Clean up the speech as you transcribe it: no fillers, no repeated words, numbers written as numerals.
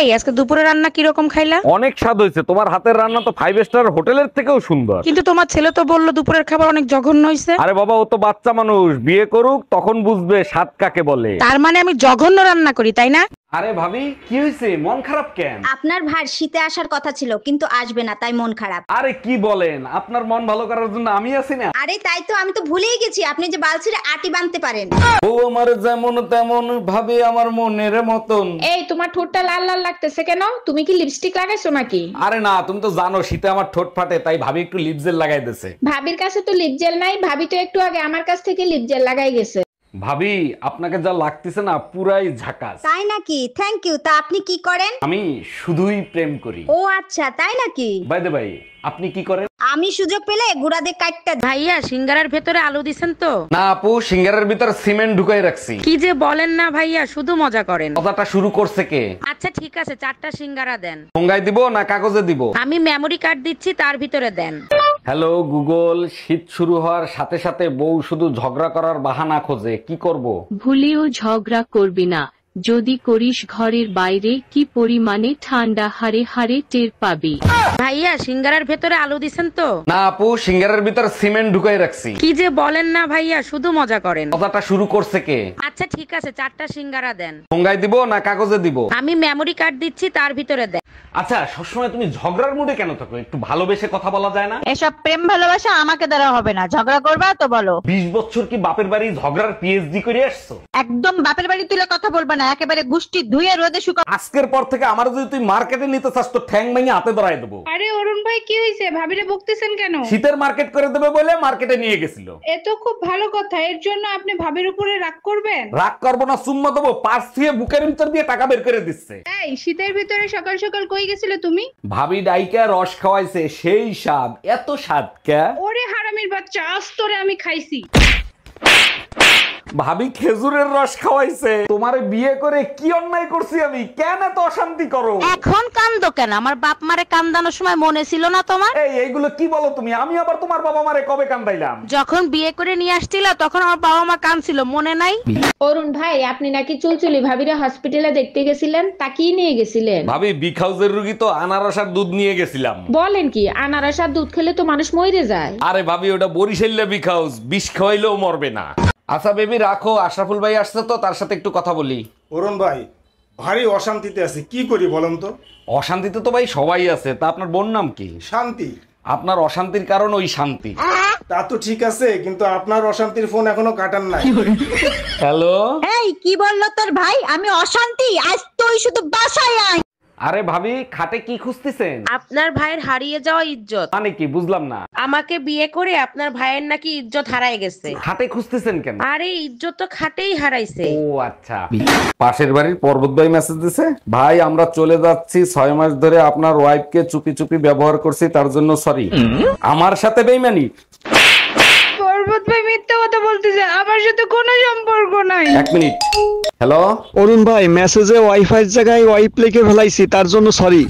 এই আজকে দুপুরে রান্না কি রকম খাইলা? অনেক স্বাদ হয়েছে, তোমার হাতের রান্না তো 5 স্টার হোটেলের থেকেও সুন্দর। কিন্তু তোমার ছেলে তো বললো দুপুরের খাবার অনেক জঘন্য হয়েছে। আরে বাবা, ও তো বাচ্চা মানুষ, বিয়ে করুক তখন বুঝবে স্বাদ কাকে বলে। তার মানে আমি জঘন্য রান্না করি, তাই না? আরে ভাবি, কি হয়েছে, মন খারাপ কেন? আপনার ভাই শীতে আসার কথা ছিল কিন্তু আসবে না, তাই মন খারাপ। আরে কি বলেন, আপনার মন ভালো করার জন্য আমি আছি না। আরে তাই তো, আমি তো ভুলেই গেছি আপনি যে বালছিরে আটি বানতে পারেন। ও আমার যেমন তেমন ভাবে আমার মনের মতন। এই তোমার ঠোঁটটা লাল লাল লাগতেছে কেন? তুমি কি লিপস্টিক লাগাইছো নাকি? আরে না, তুমি তো জানো শীতে আমার ঠোঁট ফাটে, তাই ভাবি একটু লিপ জেল লাগাই দিয়েছে। ভাবির কাছে তো লিপ জেল নাই, ভাবি তো একটু আগে আমার কাছ থেকে লিপ জেল লাগাই গেছে। ভাবি, আপনাকে যা লাগতেছে না পুরাই ঝাকাস। তাই নাকি? Thank you. তা আপনি কি করেন? আমি শুধুই প্রেম করি। ও আচ্ছা, তাই নাকি? বাই দ্য বাই, আপনি কি করেন? আমি সুযোগ পেলে গুড়াদে কাটটা। ভাইয়া সিঙ্গারার ভেতরে আলু দিছেন তো? না আপু, সিঙ্গারের ভিতর সিমেন্ট ঢুকাই রাখছি। কি যে বলেন না ভাইয়া, শুধু মজা করেন। কথাটা শুরু করছে কে? আচ্ছা ঠিক আছে, 4টা সিঙ্গারা দেন। ঠোঙ্গায় দিব না কাগজে দিব? আমি মেমরি কার্ড দিচ্ছি, তার ভিতরে দেন। হ্যালো গুগল, শীত শুরু হওয়ার সাথে সাথে বউ শুধু ঝগড়া করার বাহানা খোঁজে, কি করব? ভুলেও ঝগড়া করবি না, যদি করিস ঘরের বাইরে কি পরিমাণে ঠান্ডা হারে হারে টের পাবি। ভাইয়া সিঙ্গারার ভেতরে আলু দিছেন তো? না আপু, সিঙ্গারের ভিতর সিমেন্ট ঢুকাই রাখছি। কি যে বলেন না ভাইয়া, শুধু মজা করেন। কথাটা শুরু করছে কে? আচ্ছা ঠিক আছে, 4টা সিঙ্গারা দেন। ঠোঙ্গায় দিব না কাগজে দিব? আমি মেমরি কার্ড দিচ্ছি, তার ভিতরে দেন। আচ্ছা, সবসময় তুমি ঝগড়ার মুডে কেন থাকো? একটু ভালোবেসে কথা বলা যায় না? এসব প্রেম ভালোবাসা আমাকে দ্বারা হবে না। ঝগড়া করবা তো বলো। 20 বছর কি বাপের বাড়ি ঝগড়ার পিএইচডি করে আসছো? একদম বাপের বাড়ি তুলে কথা বলবা না, একেবারে গুষ্টি ধুয়ে রোদে শুকা। আজকের পর থেকে আমার যদি তুই মার্কেটে নিতে চাস তো ঠ্যাং ভেঙে হাতে ধরাই দেবো। আরে অরুণ ভাই, কি হয়েছে? ভাবিরে বকতেছেন কেন? শীতের মার্কেট করে দেবে বলে মার্কেটে নিয়ে গেছিল। এ তো খুব ভালো কথা, এর জন্য আপনি ভাবির উপরে রাগ করবেন? রাগ করবো না, চুম্মা দেবো। পার্স দিয়ে বুকের ভিতর দিয়ে টাকা বের করে দিচ্ছে। এই শীতের ভিতরে সকাল সকাল কই গেছিলে তুমি? ভাবি ডাইকা রস খাওয়াইছে, সেই স্বাদ। এত স্বাদ কে? ওরে হারামির বাচ্চা, আজ তোরে আমি খাইছি। ভাবি খেজুরের রস খাওয়াইছে। তোমারে বিয়ে করে কি অন্যায় করছি আমি? কেন এত অশান্তি করো? এখন কান্দো কেন? আমার বাপ মারে কান্দানোর সময় মনে ছিল না তোমার? এইগুলো কি বলো তুমি? আমি আবার তোমার বাবা মারে কবে কান্দাইলাম? যখন বিয়ে করে নিয়ে আসছিল তখন আমার বাবা মা কাঁদছিল, মনে নাই? অরুণ ভাই, আপনি নাকি চুলচুলি ভাবিরে হসপিটালে দেখতে গেছিলেন, তাকিয়ে নিয়ে গেছিলেন? ভাবি বিগ হাউসের রুগী তো আনারস আর দুধ নিয়ে গেছিলাম। বলেন কি? আনারস আর দুধ খেলে তো মানুষ মরে যায়। আরে ভাবি, ওটা বরিশাল্লা বিগ হাউস, বিষ খাওয়াইলেও মরবে না। আচ্ছা বেবি রাখো, আশরাফুল ভাই আসছে তো, তার সাথে একটু কথা বলি। অরুণ ভাই, ভারী অশান্তিতে আছি, কি করি বলেন তো? অশান্তিতে তো ভাই সবাই আছে, তা আপনার বোন নাম কি? শান্তি। আপনার অশান্তির কারণ ওই শান্তি। তা তো ঠিক আছে, কিন্তু আপনার অশান্তির ফোন এখনো কাটান নাই। হ্যালো। এই কি বললো তোর ভাই? আমি অশান্তি? আজ তুই শুধু বাসায় আয়। আরে ভাবি, খাটে কি খুঁজতেছেন? আপনার ভাইয়ের হারিয়ে যাওয়া ইজ্জত। মানে কি বুঝলাম না। আমাকে বিয়ে করে আপনার ভাইয়ের নাকি ইজ্জত হারায় গেছে। খাটে খুঁজতেছেন কেন? আরে ইজ্জত তো খাটেই হারাইছে। ও আচ্ছা। পাশের বাড়ির পর্বত ভাই মেসেজ দিছে, ভাই আমরা চলে যাচ্ছি, 6 মাস ধরে আপনার ওয়াইফকে চুপি চুপি ব্যবহার করছি, তার জন্য সরি। আমার সাথে বেইমানি? পর্বত ভাই মিথ্যা কথা বলতেছে, আমার সাথে কোনো সম্পর্ক নাই। 1 মিনিট। হ্যালো অরুণ ভাই, মেসেজে ওয়াইফাই জায়গায় ওয়াইপ লিখে ফেলাইছি, তার জন্য সরি।